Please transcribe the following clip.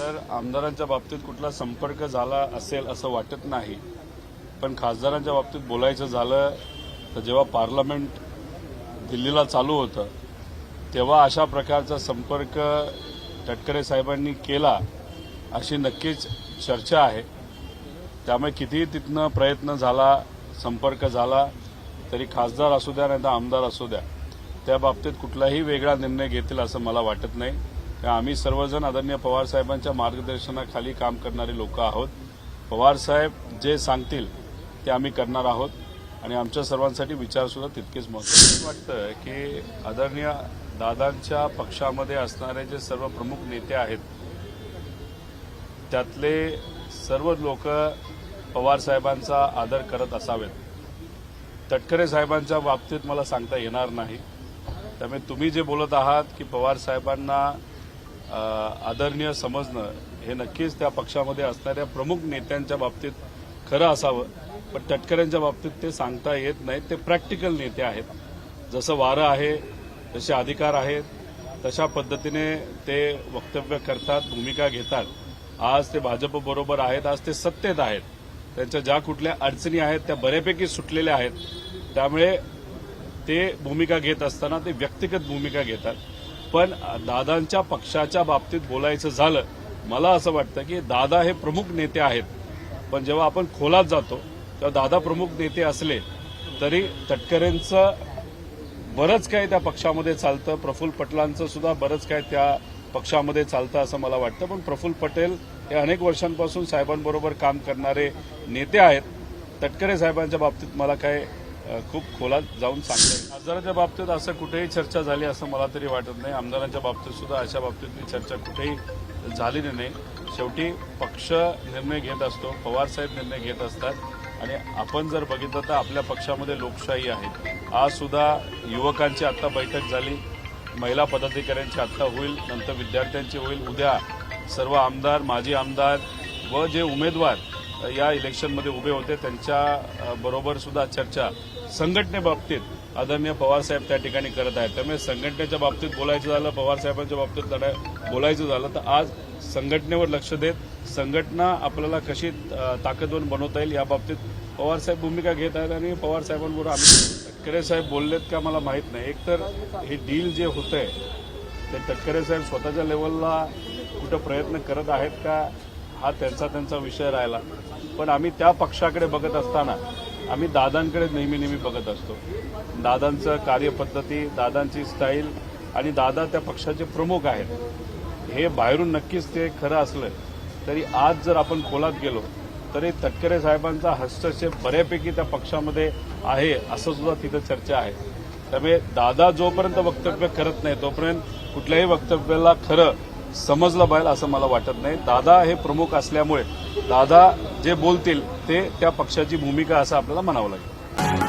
तर आमदारांच्या बाबतीत कुठला संपर्क झाला असेल असं वाटत नाही. पण खासदारांच्या बाबतीत बोलायचं झालं तर जेव्हा पार्लमेंट दिल्लीला चालू होतं तेव्हा अशा प्रकारचा संपर्क तटकरे साहेबांनी केला अशी नक्कीच चर्चा आहे. त्यामुळे कितीही तिथनं प्रयत्न झाला, संपर्क झाला तरी खासदार असू द्या नाही तर आमदार असू द्या त्या बाबतीत कुठलाही वेगळा निर्णय घेतील असं मला वाटत नाही. आम्ही सर्वजण आदरणीय पवार साहेबांच्या मार्गदर्शनाखाली काम करणारे लोक आहोत. पवार साहेब जे सांगतील ते आम्ही करणार आहोत आणि आमच्या सर्वांसाठी विचार सुद्धा तितकेच महत्त्वाचे वाटतं की आदरणीय दादांच्या पक्षामध्ये असणारे जे सर्व प्रमुख नेते आहेत त्यातले सर्व लोक पवार साहेबांचा आदर करत असावेत. तटकरे साहेबांच्या बाबतीत मला सांगता येणार नाही. त्यामुळे तुम्ही जे बोलत आहात की पवार साहेबांना आदरणीय समजणं हे नक्कीच त्या पक्षामध्ये असणाऱ्या प्रमुख नेत्यांच्या बाबतीत खरं असावं. पण तटकऱ्यांच्या बाबतीत ते सांगता येत नाही. ते प्रॅक्टिकल नेते आहेत. जसं वारं आहे, जसे अधिकार आहेत, तशा पद्धतीने ते वक्तव्य करतात, भूमिका घेतात. आज ते भाजपबरोबर आहेत, आज ते सत्तेत आहेत. त्यांच्या ज्या कुठल्या अडचणी आहेत त्या बऱ्यापैकी सुटलेल्या आहेत. त्यामुळे ते भूमिका घेत असताना ते व्यक्तिगत भूमिका घेतात. पण दादांच्या पक्षाच्या बाबतीत बोलायचं झालं मला असं वाटतं की दादा हे प्रमुख नेते आहेत. पण जेव्हा आपण खोलात जातो तेव्हा दादा प्रमुख नेते असले तरी तटकरेंचं बरंच काही त्या पक्षामध्ये चालतं. प्रफुल्ल पटेलांचं सुद्धा बरंच काही त्या पक्षामध्ये चालतं असं मला वाटतं. पण प्रफुल्ल पटेल हे अनेक वर्षांपासून साहेबांबरोबर काम करणारे नेते आहेत. तटकरे साहेबांच्या बाबतीत मला काय खूप खोलात जाऊन सांगता येईल. खासदारांच्या बाबतीत असं कुठेही चर्चा झाली असं मला तरी वाटत नाही. आमदारांच्या बाबतीत सुद्धा अशा बाबतीतली चर्चा कुठेही झालेली नाही. शेवटी पक्ष निर्णय घेत असतो, पवार साहेब निर्णय घेत असतात. आणि आपण जर बघितलं तर आपल्या पक्षामध्ये लोकशाही आहे. आज सुद्धा युवकांची आत्ता बैठक झाली, महिला पदाधिकाऱ्यांची आत्ता होईल, नंतर विद्यार्थ्यांची होईल. उद्या सर्व आमदार, माजी आमदार व जे उमेदवार या इलेक्शनमध्ये उभे होते त्यांच्या बरोबर सुद्धा चर्चा संघटनेबाबतीत आदरणीय पवारसाहेब त्या ठिकाणी करत आहेत. त्यामुळे संघटनेच्या बाबतीत बोलायचं झालं, पवारसाहेबांच्या बाबतीत बोलायचं झालं तर आज संघटनेवर लक्ष देत संघटना आपल्याला कशी ताकदवान बनवता येईल या बाबतीत पवारसाहेब भूमिका घेत आहेत. आणि पवारसाहेबांबरोबर आम्ही तटकरे साहेब बोललेत का मला माहीत नाही. एकतर हे डील जे होतंय ते तटकरे साहेब स्वतःच्या लेवलला कुठं प्रयत्न करत आहेत का हा त्यांचा विषय राहिला. पण आम्ही त्या पक्षाकडे बघत असताना आम्ही दादांकडे नेहमी बघत असतो. दादांचं कार्यपद्धती, दादांची स्टाईल आणि दादा त्या पक्षाचे प्रमुख आहेत. हे बाहेरून नक्कीच ते खरं असलं तरी आज जर आपण खोलात गेलो तरी तटकरे साहेबांचा हस्तक्षेप बऱ्यापैकी त्या पक्षामध्ये आहे असं सुद्धा तिथं चर्चा आहे. त्यामुळे दादा जोपर्यंत वक्तव्य करत नाही तोपर्यंत कुठल्याही वक्तव्याला खरं समजलं पाहिजे असं मला वाटत नाही. दादा हे प्रमुख असल्यामुळे दादा जे बोलतील ते त्या पक्षाची भूमिका असं आपल्याला म्हणावं लागेल.